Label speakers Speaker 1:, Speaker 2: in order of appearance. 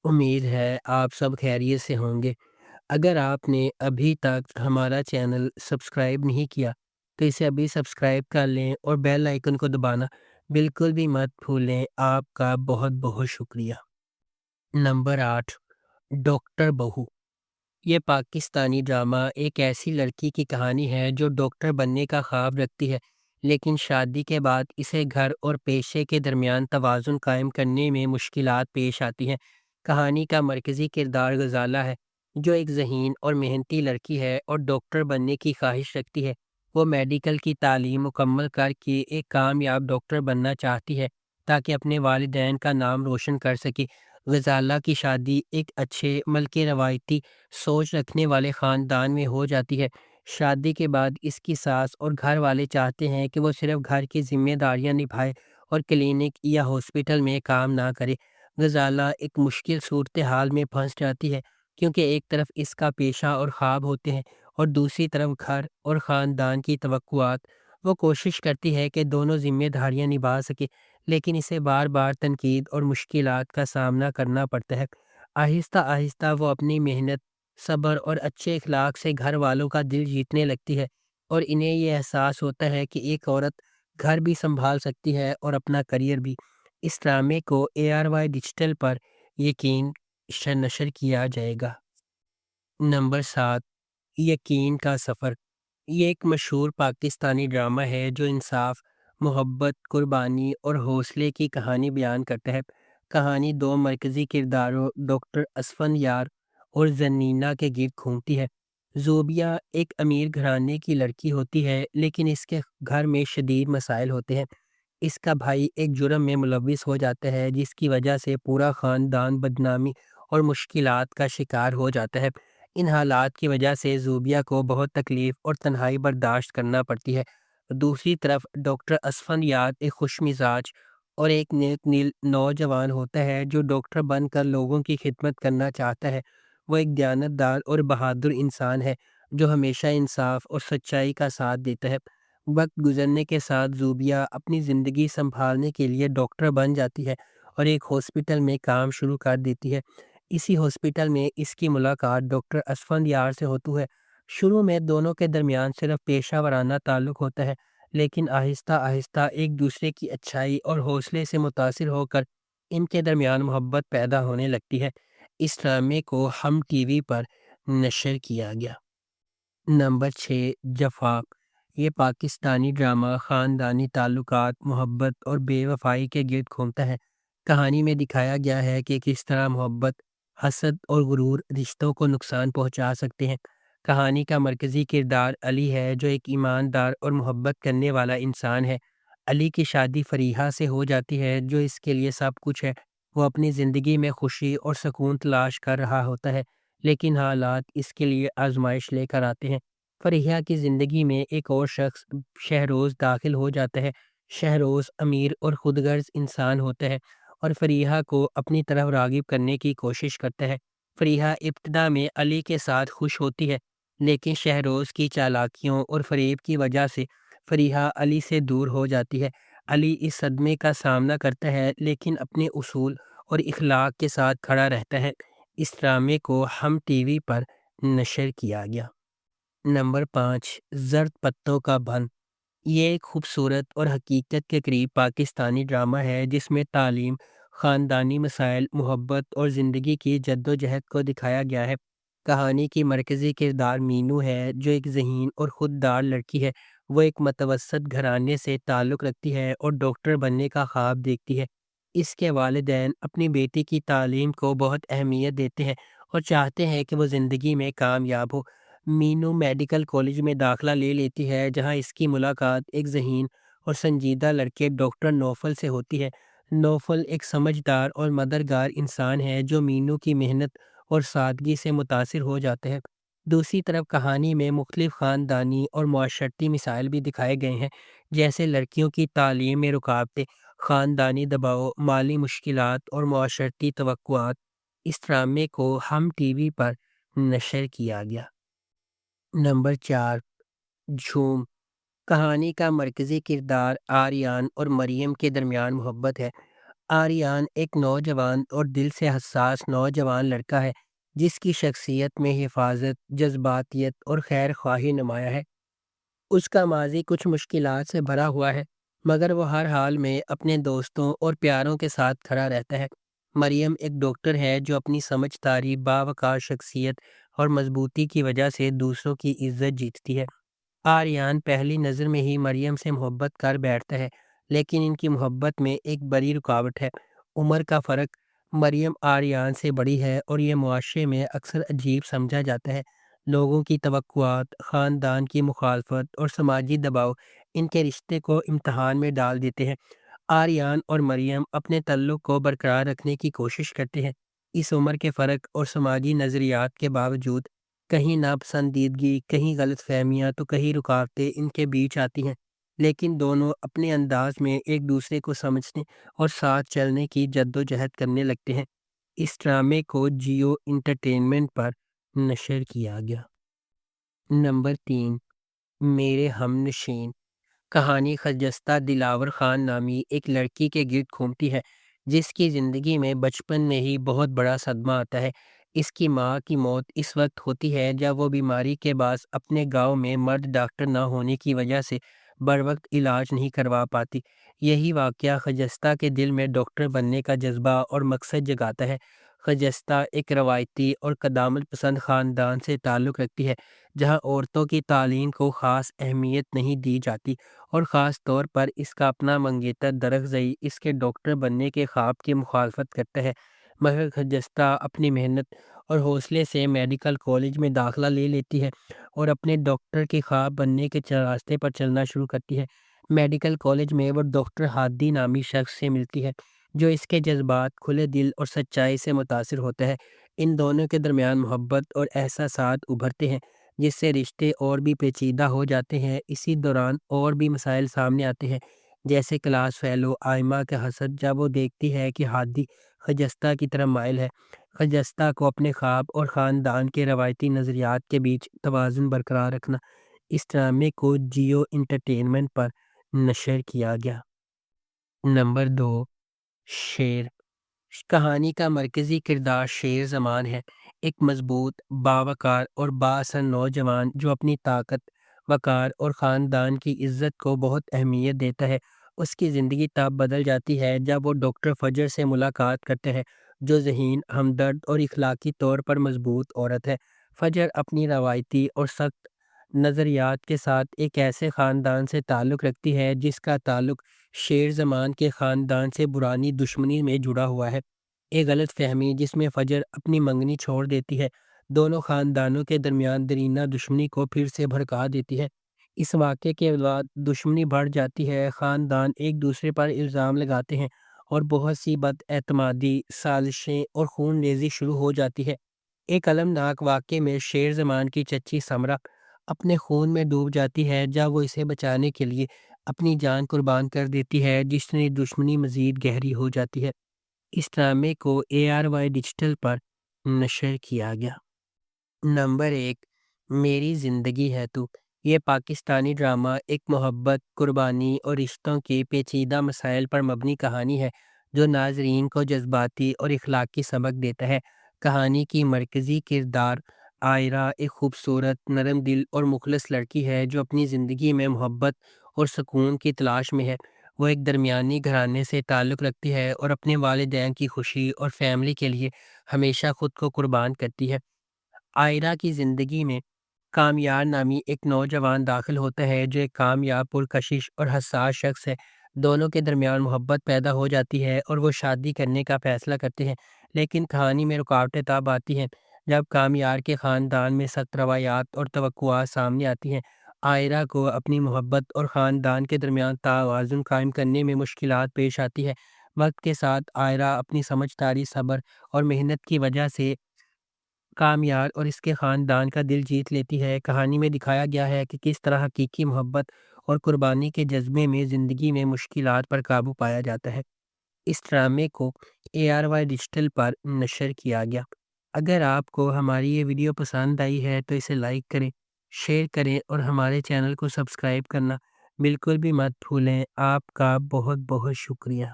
Speaker 1: امید ہے آپ سب خیریت سے ہوں گے۔ اگر آپ نے ابھی تک ہمارا چینل سبسکرائب نہیں کیا تو اسے ابھی سبسکرائب کر لیں اور بیل آئیکن کو دبانا بالکل بھی مت بھولیں۔ آپ کا بہت بہت شکریہ۔ نمبر 8، ڈاکٹر بہو۔ یہ پاکستانی ڈرامہ ایک ایسی لڑکی کی کہانی ہے جو ڈاکٹر بننے کا خواب رکھتی ہے، لیکن شادی کے بعد اسے گھر اور پیشے کے درمیان توازن قائم کرنے میں مشکلات پیش آتی ہیں۔ کہانی کا مرکزی کردار غزالہ ہے، جو ایک ذہین اور محنتی لڑکی ہے اور ڈاکٹر بننے کی خواہش رکھتی ہے۔ وہ میڈیکل کی تعلیم مکمل کر کے ایک کامیاب ڈاکٹر بننا چاہتی ہے تاکہ اپنے والدین کا نام روشن کر سکے۔ غزالہ کی شادی ایک اچھے بلکہ روایتی سوچ رکھنے والے خاندان میں ہو جاتی ہے۔ شادی کے بعد اس کی ساس اور گھر والے چاہتے ہیں کہ وہ صرف گھر کی ذمہ داریاں نبھائے اور کلینک یا ہاسپٹل میں کام نہ کرے۔ غزالہ ایک مشکل صورتحال میں پھنس جاتی ہے، کیونکہ ایک طرف اس کا پیشہ اور خواب ہوتے ہیں اور دوسری طرف گھر اور خاندان کی توقعات۔ وہ کوشش کرتی ہے کہ دونوں ذمہ داریاں نبھا سکے، لیکن اسے بار بار تنقید اور مشکلات کا سامنا کرنا پڑتا ہے۔ آہستہ آہستہ وہ اپنی محنت، صبر اور اچھے اخلاق سے گھر والوں کا دل جیتنے لگتی ہے، اور انہیں یہ احساس ہوتا ہے کہ ایک عورت گھر بھی سنبھال سکتی ہے اور اپنا کریئر بھی۔ اس ڈرامے کو ARY ڈیجیٹل پر یقین نشر کیا جائے گا۔ نمبر 7، یقین کا سفر۔ یہ ایک مشہور پاکستانی ڈرامہ ہے جو انصاف، محبت، قربانی اور حوصلے کی کہانی بیان کرتا ہے۔ کہانی دو مرکزی کرداروں ڈاکٹر اسفند یار اور زنینہ کے گرد گھومتی ہے۔ زوبیہ ایک امیر گھرانے کی لڑکی ہوتی ہے، لیکن اس کے گھر میں شدید مسائل ہوتے ہیں۔ اس کا بھائی ایک جرم میں ملوث ہو جاتا ہے جس کی وجہ سے پورا خاندان بدنامی اور مشکلات کا شکار ہو جاتا ہے۔ ان حالات کی وجہ سے زوبیہ کو بہت تکلیف اور تنہائی برداشت کرنا پڑتی ہے۔ دوسری طرف ڈاکٹر اسفند یار ایک خوش مزاج اور ایک نیک دل نوجوان ہوتا ہے جو ڈاکٹر بن کر لوگوں کی خدمت کرنا چاہتا ہے۔ وہ ایک دیانتدار اور بہادر انسان ہے جو ہمیشہ انصاف اور سچائی کا ساتھ دیتا ہے۔ وقت گزرنے کے ساتھ زوبیہ اپنی زندگی سنبھالنے کے لیے ڈاکٹر بن جاتی ہے اور ایک ہاسپٹل میں کام شروع کر دیتی ہے۔ اسی ہاسپٹل میں اس کی ملاقات ڈاکٹر اسفند یار سے ہوتی ہے۔ شروع میں دونوں کے درمیان صرف پیشہ ورانہ تعلق ہوتا ہے، لیکن آہستہ آہستہ ایک دوسرے کی اچھائی اور حوصلے سے متاثر ہو کر ان کے درمیان محبت پیدا ہونے لگتی ہے۔ اس ڈرامے کو ہم ٹی وی پر نشر کیا گیا۔ نمبر 6، جفا۔ یہ پاکستانی ڈرامہ خاندانی تعلقات، محبت اور بے وفائی کے گرد گھومتا ہے۔ کہانی میں دکھایا گیا ہے کہ کس طرح محبت، حسد اور غرور رشتوں کو نقصان پہنچا سکتے ہیں۔ کہانی کا مرکزی کردار علی ہے، جو ایک ایماندار اور محبت کرنے والا انسان ہے۔ علی کی شادی فریحہ سے ہو جاتی ہے، جو اس کے لیے سب کچھ ہے۔ وہ اپنی زندگی میں خوشی اور سکون تلاش کر رہا ہوتا ہے، لیکن حالات اس کے لیے آزمائش لے کر آتے ہیں۔ فریحہ کی زندگی میں ایک اور شخص شہروز داخل ہو جاتا ہے۔ شہروز امیر اور خود غرض انسان ہوتا ہے اور فریحہ کو اپنی طرف راغب کرنے کی کوشش کرتا ہے۔ فریحہ ابتدا میں علی کے ساتھ خوش ہوتی ہے، لیکن شہروز کی چالاکیوں اور فریب کی وجہ سے فریحہ علی سے دور ہو جاتی ہے۔ علی اس صدمے کا سامنا کرتا ہے، لیکن اپنے اصول اور اخلاق کے ساتھ کھڑا رہتا ہے۔ اس ڈرامے کو ہم ٹی وی پر نشر کیا گیا۔ نمبر 5، زرد پتوں کا بن۔ یہ ایک خوبصورت اور حقیقت کے قریب پاکستانی ڈرامہ ہے جس میں تعلیم، خاندانی مسائل، محبت اور زندگی کی جدوجہد کو دکھایا گیا ہے۔ کہانی کی مرکزی کردار مینو ہے، جو ایک ذہین اور خوددار لڑکی ہے۔ وہ ایک متوسط گھرانے سے تعلق رکھتی ہے اور ڈاکٹر بننے کا خواب دیکھتی ہے۔ اس کے والدین اپنی بیٹی کی تعلیم کو بہت اہمیت دیتے ہیں اور چاہتے ہیں کہ وہ زندگی میں کامیاب ہو۔ مینو میڈیکل کالج میں داخلہ لے لیتی ہے، جہاں اس کی ملاقات ایک ذہین اور سنجیدہ لڑکے ڈاکٹر نوفل سے ہوتی ہے۔ نوفل ایک سمجھدار اور مددگار انسان ہے جو مینو کی محنت اور سادگی سے متاثر ہو جاتے ہیں۔ دوسری طرف کہانی میں مختلف خاندانی اور معاشرتی مسائل بھی دکھائے گئے ہیں، جیسے لڑکیوں کی تعلیم میں رکاوٹیں، خاندانی دباؤ، مالی مشکلات اور معاشرتی توقعات۔ اس ڈرامے کو ہم ٹی وی پر نشر کیا گیا۔ نمبر 4، جھوم۔ کہانی کا مرکزی کردار آریان اور مریم کے درمیان محبت ہے۔ آریان ایک نوجوان اور دل سے حساس نوجوان لڑکا ہے جس کی شخصیت میں حفاظت، جذباتیت اور خیر خواہی نمایاں ہے۔ اس کا ماضی کچھ مشکلات سے بھرا ہوا ہے، مگر وہ ہر حال میں اپنے دوستوں اور پیاروں کے ساتھ کھڑا رہتا ہے۔ مریم ایک ڈاکٹر ہے جو اپنی سمجھداری، باوقار شخصیت اور مضبوطی کی وجہ سے دوسروں کی عزت جیتتی ہے۔ آریان پہلی نظر میں ہی مریم سے محبت کر بیٹھتا ہے، لیکن ان کی محبت میں ایک بڑی رکاوٹ ہے: عمر کا فرق۔ مریم آریان سے بڑی ہے اور یہ معاشرے میں اکثر عجیب سمجھا جاتا ہے۔ لوگوں کی توقعات، خاندان کی مخالفت اور سماجی دباؤ ان کے رشتے کو امتحان میں ڈال دیتے ہیں۔ آریان اور مریم اپنے تعلق کو برقرار رکھنے کی کوشش کرتے ہیں۔ اس عمر کے فرق اور سماجی نظریات کے باوجود کہیں ناپسندیدگی، کہیں غلط فہمیاں تو کہیں رکاوٹیں ان کے بیچ آتی ہیں، لیکن دونوں اپنے انداز میں ایک دوسرے کو سمجھنے اور ساتھ چلنے کی جدوجہد کرنے لگتے ہیں۔ اس ڈرامے کو جیو انٹرٹینمنٹ پر نشر کیا گیا۔ نمبر 3، میرے ہم نشین۔ کہانی خجستہ دلاور خان نامی ایک لڑکی کے گرد گھومتی ہے جس کی زندگی میں بچپن میں ہی بہت بڑا صدمہ آتا ہے۔ اس کی ماں کی موت اس وقت ہوتی ہے جب وہ بیماری کے باعث اپنے گاؤں میں مرد ڈاکٹر نہ ہونے کی وجہ سے بروقت علاج نہیں کروا پاتی۔ یہی واقعہ خجستہ کے دل میں ڈاکٹر بننے کا جذبہ اور مقصد جگاتا ہے۔ خجستہ ایک روایتی اور قدامت پسند خاندان سے تعلق رکھتی ہے جہاں عورتوں کی تعلیم کو خاص اہمیت نہیں دی جاتی، اور خاص طور پر اس کا اپنا منگیتر درخزئی اس کے ڈاکٹر بننے کے خواب کی مخالفت کرتا ہے۔ مگر خجستہ اپنی محنت اور حوصلے سے میڈیکل کالج میں داخلہ لے لیتی ہے اور اپنے ڈاکٹر کے خواب بننے کے راستے پر چلنا شروع کرتی ہے۔ میڈیکل کالج میں وہ ڈاکٹر ہادی نامی شخص سے ملتی ہے جو اس کے جذبات، کھلے دل اور سچائی سے متاثر ہوتا ہے۔ ان دونوں کے درمیان محبت اور احساسات ابھرتے ہیں جس سے رشتے اور بھی پیچیدہ ہو جاتے ہیں۔ اسی دوران اور بھی مسائل سامنے آتے ہیں، جیسے کلاس فیلو آئمہ کا حسد جب وہ دیکھتی ہے کہ ہادی خجستہ کی طرف مائل ہے۔ خجستہ کو اپنے خواب اور خاندان کے روایتی نظریات کے بیچ توازن برقرار رکھنا۔ اس ڈرامے کو جیو انٹرٹینمنٹ پر نشر کیا گیا۔ نمبر 2، شیر۔ کہانی کا مرکزی کردار شیر زمان ہے، ایک مضبوط، باوقار اور بااثر نوجوان جو اپنی طاقت، وقار اور خاندان کی عزت کو بہت اہمیت دیتا ہے۔ اس کی زندگی تب بدل جاتی ہے جب وہ ڈاکٹر فجر سے ملاقات کرتے ہیں جو ذہین، ہمدرد اور اخلاقی طور پر مضبوط عورت ہے۔ فجر اپنی روایتی اور سخت نظریات کے ساتھ ایک ایسے خاندان سے تعلق رکھتی ہے جس کا تعلق شیر زمان کے خاندان سے پرانی دشمنی میں جڑا ہوا ہے۔ ایک غلط فہمی جس میں فجر اپنی منگنی چھوڑ دیتی ہے دونوں خاندانوں کے درمیان دیرینہ دشمنی کو پھر سے بھڑکا دیتی ہے۔ اس واقعے کے بعد دشمنی بڑھ جاتی ہے، خاندان ایک دوسرے پر الزام لگاتے ہیں اور بہت سی بد اعتمادی، سازشیں اور خون ریزی شروع ہو جاتی ہے۔ ایک المناک واقعے میں شیر زمان کی چچی سمرہ اپنے خون میں ڈوب جاتی ہے جب وہ اسے بچانے کے لیے اپنی جان قربان کر دیتی ہے، جس سے دشمنی مزید گہری ہو جاتی ہے۔ اس ڈرامے کو ARY ڈیجیٹل پر نشر کیا گیا۔ نمبر 1، میری زندگی ہے تو۔ یہ پاکستانی ڈرامہ ایک محبت، قربانی اور رشتوں کے پیچیدہ مسائل پر مبنی کہانی ہے جو ناظرین کو جذباتی اور اخلاقی سبق دیتا ہے۔ کہانی کی مرکزی کردار عائرہ ایک خوبصورت، نرم دل اور مخلص لڑکی ہے جو اپنی زندگی میں محبت اور سکون کی تلاش میں ہے۔ وہ ایک درمیانی گھرانے سے تعلق رکھتی ہے اور اپنے والدین کی خوشی اور فیملی کے لیے ہمیشہ خود کو قربان کرتی ہے۔ عائرہ کی زندگی میں کامیار نامی ایک نوجوان داخل ہوتا ہے جو ایک کامیاب، پرکشش اور حساس شخص ہے۔ دونوں کے درمیان محبت پیدا ہو جاتی ہے اور وہ شادی کرنے کا فیصلہ کرتے ہیں، لیکن کہانی میں رکاوٹیں تب آتی ہیں جب کامیار کے خاندان میں سخت روایات اور توقعات سامنے آتی ہیں۔ عائرہ کو اپنی محبت اور خاندان کے درمیان توازن قائم کرنے میں مشکلات پیش آتی ہے۔ وقت کے ساتھ عائرہ اپنی سمجھداری، صبر اور محنت کی وجہ سے کامیار اور اس کے خاندان کا دل جیت لیتی ہے۔ کہانی میں دکھایا گیا ہے کہ کس طرح حقیقی محبت اور قربانی کے جذبے میں زندگی میں مشکلات پر قابو پایا جاتا ہے۔ اس ڈرامے کو ARY ڈیجیٹل پر نشر کیا گیا۔ اگر آپ کو ہماری یہ ویڈیو پسند آئی ہے تو اسے لائک کریں، شیئر کریں اور ہمارے چینل کو سبسکرائب کرنا بالکل بھی مت بھولیں۔ آپ کا بہت بہت شکریہ۔